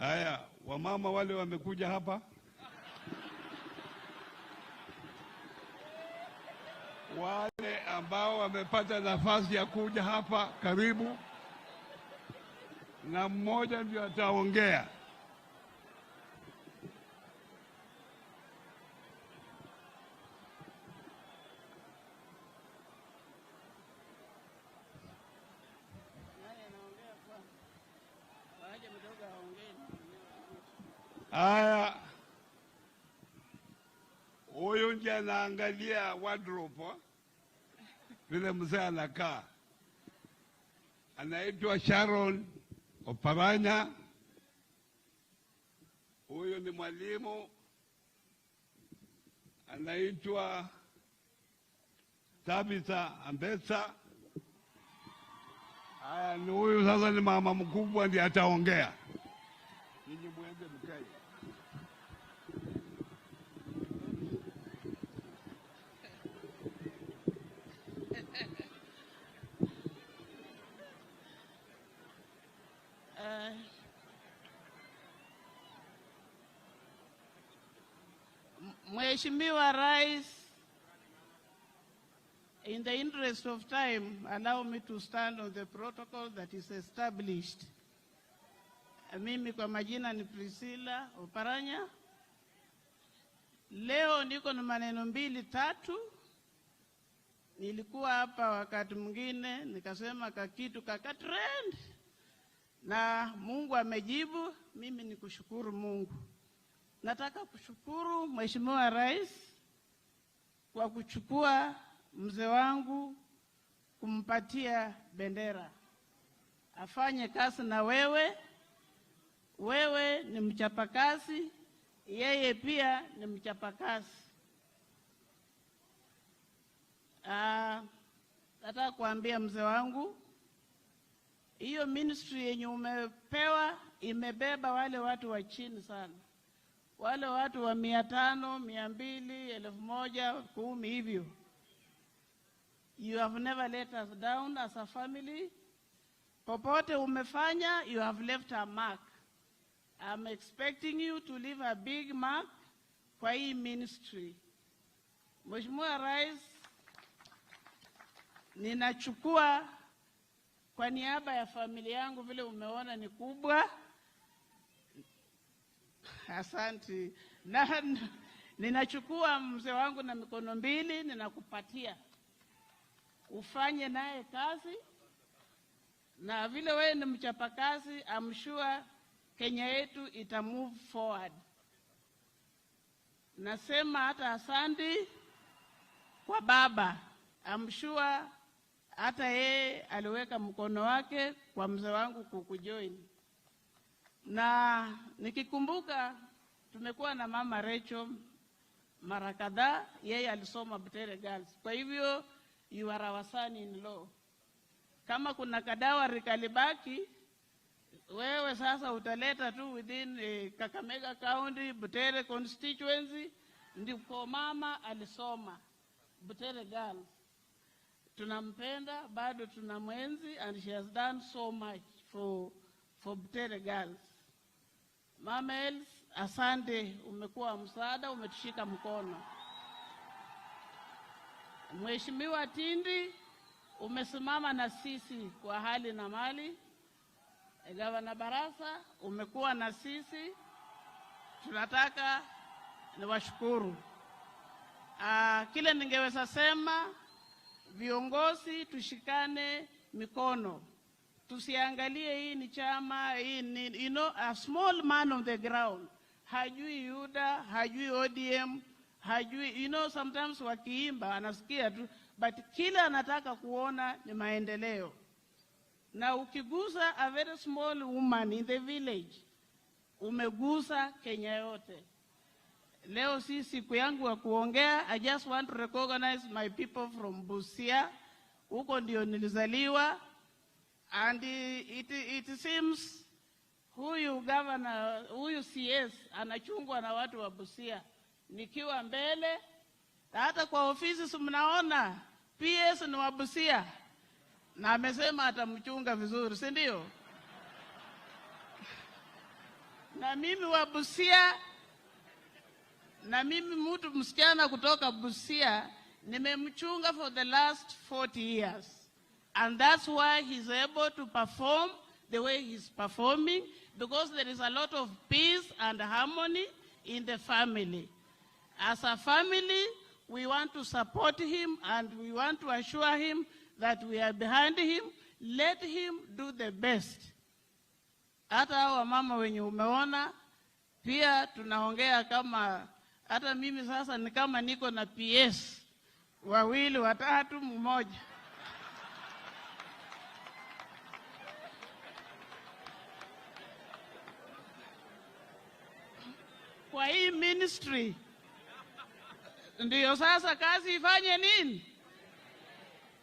Haya, wamama wale wamekuja hapa, wale ambao wamepata nafasi ya kuja hapa, karibu, na mmoja ndio ataongea. Haya, huyu ndiye anaangalia wardrobe vile mzee anakaa. Anaitwa Sharon Oparanya. Huyu ni mwalimu anaitwa Tabitha Ambesa. Haya, ni huyu sasa ni mama mkubwa ndiye ataongea. Ninyi muende mkae. Mheshimiwa Rais, in the interest of time, allow me to stand on the protocol that is established. Mimi kwa majina ni Priscilla Oparanya. Leo niko na maneno mbili tatu. Nilikuwa hapa wakati mwingine nikasema kakitu trend na Mungu amejibu. Mimi ni kushukuru Mungu. Nataka kushukuru Mheshimiwa Rais kwa kuchukua mzee wangu kumpatia bendera. Afanye kazi na wewe. Wewe ni mchapakazi, yeye pia ni mchapakazi. Nataka kuambia mzee wangu, hiyo ministry yenye umepewa imebeba wale watu wa chini sana. Wale watu wa 500, 200, 1000, 10 hivyo. You have never let us down as a family. Popote umefanya, you have left a mark. I'm expecting you to leave a big mark kwa hii ministry. Mheshimiwa Rais, ninachukua kwa niaba ya familia yangu, vile umeona ni kubwa. Asante. Ninachukua mzee wangu na mikono mbili, ninakupatia. Ufanye naye kazi. Na vile wewe ni mchapakazi, I'm sure Kenya yetu ita move forward. Nasema hata asante kwa baba. I'm sure hata yeye aliweka mkono wake kwa mzee wangu kukujoin. Na nikikumbuka tumekuwa na mama Rachel mara kadhaa, yeye alisoma Butere Girls. Kwa hivyo you are our son in law. Kama kuna kadawa rikalibaki, wewe sasa utaleta tu within Kakamega County, Butere constituency, ndiko mama alisoma Butere Girls. Tunampenda, bado tunamwenzi, and she has done so much for Butere Girls. Mama Els, asante, umekuwa msaada, umetushika mkono. Mheshimiwa Tindi, umesimama na sisi kwa hali na mali. Gavana Barasa, umekuwa na sisi. Tunataka niwashukuru. Kile ningeweza sema, viongozi tushikane mikono. Tusiangalie hii ni chama, hii ni, a small man on the ground. Hajui UDA, hajui ODM, hajui, sometimes wakiimba anasikia tu, but kila anataka kuona ni maendeleo. Na ukigusa a very small woman in the village, umegusa Kenya yote. Leo si siku yangu ya kuongea. I just want to recognize my people from Busia. Huko ndio nilizaliwa. And it seems huyu governor, huyu CS anachungwa na watu wa Busia. Nikiwa mbele, hata kwa ofisi mnaona PS ni wa Busia. Na amesema atamchunga vizuri, si ndio? na mimi wa Busia, na mimi mtu msichana kutoka Busia, nimemchunga for the last 40 years. And that's why he's able to perform the way he's performing, because there is a lot of peace and harmony in the family. As a family, we want to support him and we want to assure him that we are behind him. Let him do the best. Hata hawa mama wenye umeona, pia tunaongea kama, hata mimi sasa ni kama niko na PS, wawili, watatu, mmoja. Kwa hii ministry, ndiyo sasa kazi ifanye nini?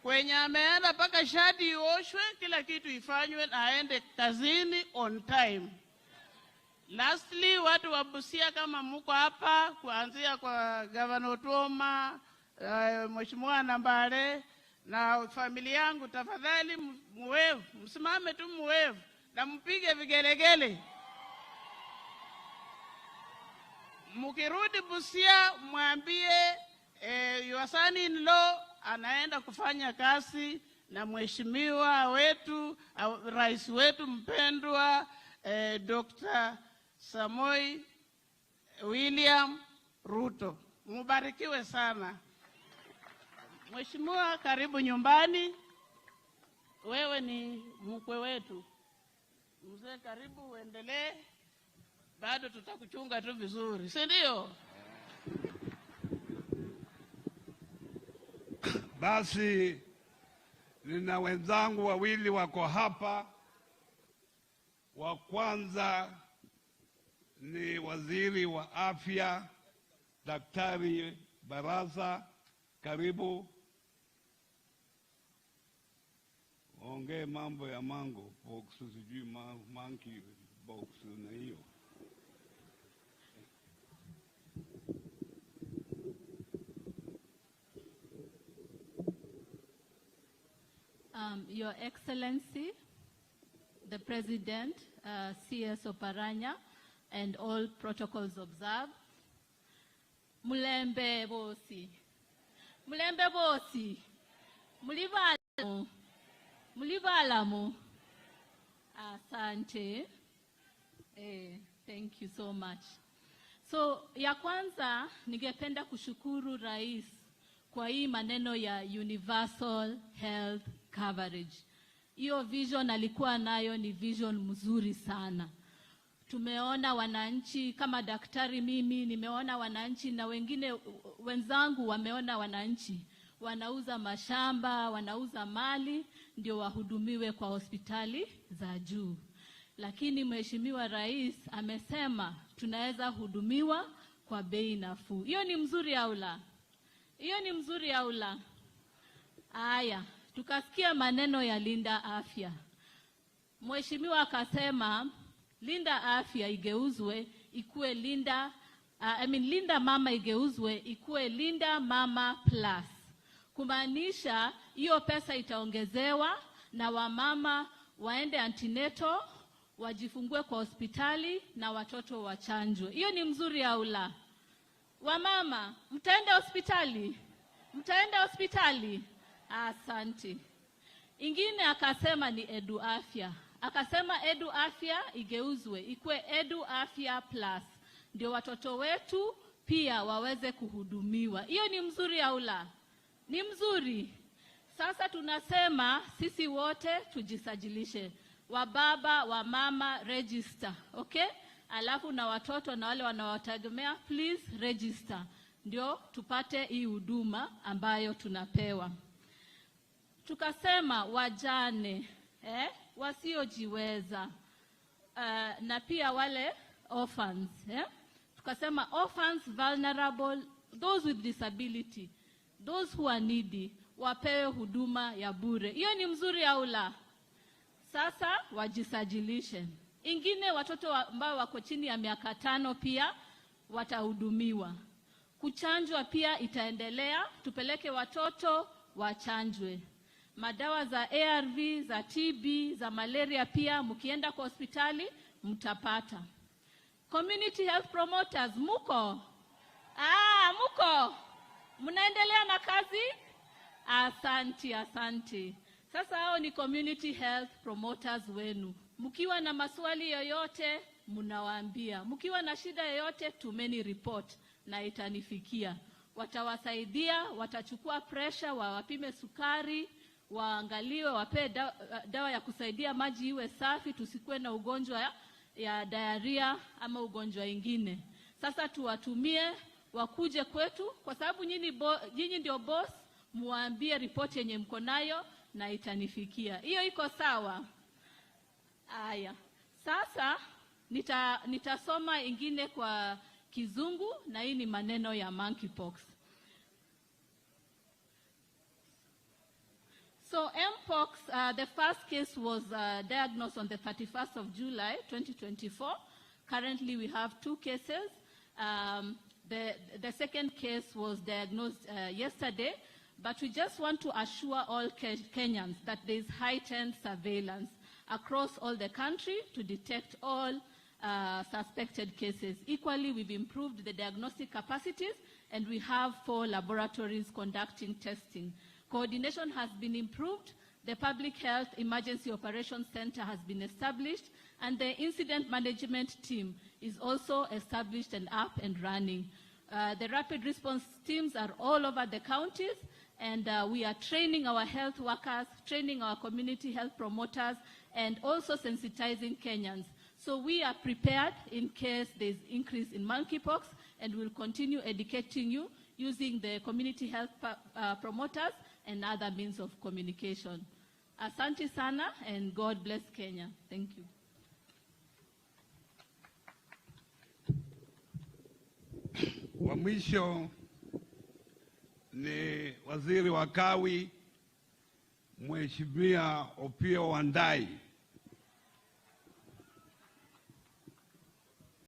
Kwenye ameenda paka shati ioshwe, kila kitu ifanywe na aende kazini on time. Lastly, watu wa Busia kama mko hapa, kuanzia kwa Governor Otuoma, Mheshimiwa Nambale na familia yangu, tafadhali muwevu, msimame tu muwevu na mpige vigelegele. Mukirudi Busia, mwambie your son-in-law anaenda kufanya kazi na mheshimiwa wetu, rais wetu mpendwa, Dr. Samoei William Ruto. Mubarikiwe sana. Mheshimiwa, karibu nyumbani. Wewe ni mkwe wetu. Mzee, karibu uendelee. Bado tutakuchunga tu vizuri, si ndio? Basi nina wenzangu wawili wako hapa. Wa kwanza ni Waziri wa Afya, Daktari Barasa. Karibu. Ongee mambo ya mango box, sijui monkey box na hiyo. Your Excellency, the President, CS Oparanya, and all protocols observed. Mulembe bosi. Mulembe bosi. Mulibalamu. Mulibalamu. Asante. Thank you so much. So, ya kwanza, ningependa kushukuru Rais kwa hii maneno ya universal health coverage. Hiyo vision alikuwa nayo ni vision mzuri sana. Tumeona wananchi, kama daktari mimi nimeona wananchi na wengine wenzangu wameona wananchi wanauza mashamba, wanauza mali ndio wahudumiwe kwa hospitali za juu. Lakini Mheshimiwa Rais amesema tunaweza hudumiwa kwa bei nafuu. Hiyo ni mzuri au la? Hiyo ni mzuri au la? Aya, tukasikia maneno ya Linda Afya. Mheshimiwa akasema Linda Afya igeuzwe ikue Linda Linda Mama igeuzwe ikue Linda Mama Plus. Kumaanisha hiyo pesa itaongezewa na wamama waende antenatal, wajifungue kwa hospitali na watoto wachanjwe. Hiyo ni mzuri au la? Wamama, mtaenda hospitali? Mtaenda hospitali? Asante. Ingine akasema ni Edu Afya. Akasema Edu Afya igeuzwe ikue Edu Afya Plus. Ndio watoto wetu pia waweze kuhudumiwa. Hiyo ni mzuri au la? Ni mzuri. Sasa tunasema sisi wote tujisajilishe. Wababa, wamama, register. Okay? Alafu na watoto na wale wanaowategemea, please register. Ndio tupate hii huduma ambayo tunapewa. Tukasema wajane, wasiojiweza, na pia wale orphans. Tukasema orphans, vulnerable, those with disability, those who are needy, wapewe huduma ya bure. Hiyo ni mzuri au la? Sasa wajisajilishe. Ingine watoto ambao wako chini ya miaka 5 pia watahudumiwa. Kuchanjwa pia itaendelea, tupeleke watoto wachanjwe. Madawa za ARV, za TB, za malaria pia mkienda kwa hospitali mtapata. Community health promoters, muko? Muko? Mnaendelea na kazi? Asante. Sasa hao ni community health promoters wenu. Mkiwa na maswali yoyote, mnawaambia. Mkiwa na shida yoyote, tumeni report na itanifikia. Watawasaidia, watachukua pressure, wawapime sukari, waangaliwe, wape dawa ya kusaidia maji iwe safi, tusikuwe na ugonjwa ya diarrhea ama ugonjwa ingine. Sasa tuwatumie wakuje kwetu, kwa sababu nyinyi ndio boss, muambie report yenye mko nayo na itanifikia. Hiyo iko sawa? Aya. Sasa nitasoma ingine kwa Kizungu, na hii ni maneno ya monkeypox. So mpox, the first case was diagnosed on the 31st of July 2024. Currently we have 2 cases. The second case was diagnosed yesterday, but we just want to assure all Kenyans that there is heightened surveillance across all the country to detect all suspected cases. Equally, we've improved the diagnostic capacities, and we have 4 laboratories conducting testing. Coordination has been improved. The Public Health Emergency Operations Center has been established, and the incident management team is also established and up and running. The rapid response teams are all over the counties, and we are training our health workers, training our community health promoters, and also sensitizing Kenyans. So we are prepared in case there's increase in monkeypox, and we'll continue educating you using the community health promoters and other means of communication. Asante sana, and God bless Kenya. Thank you. Wa mwisho ni Waziri wa Kawi, Mheshimiwa Opiyo Wandayi.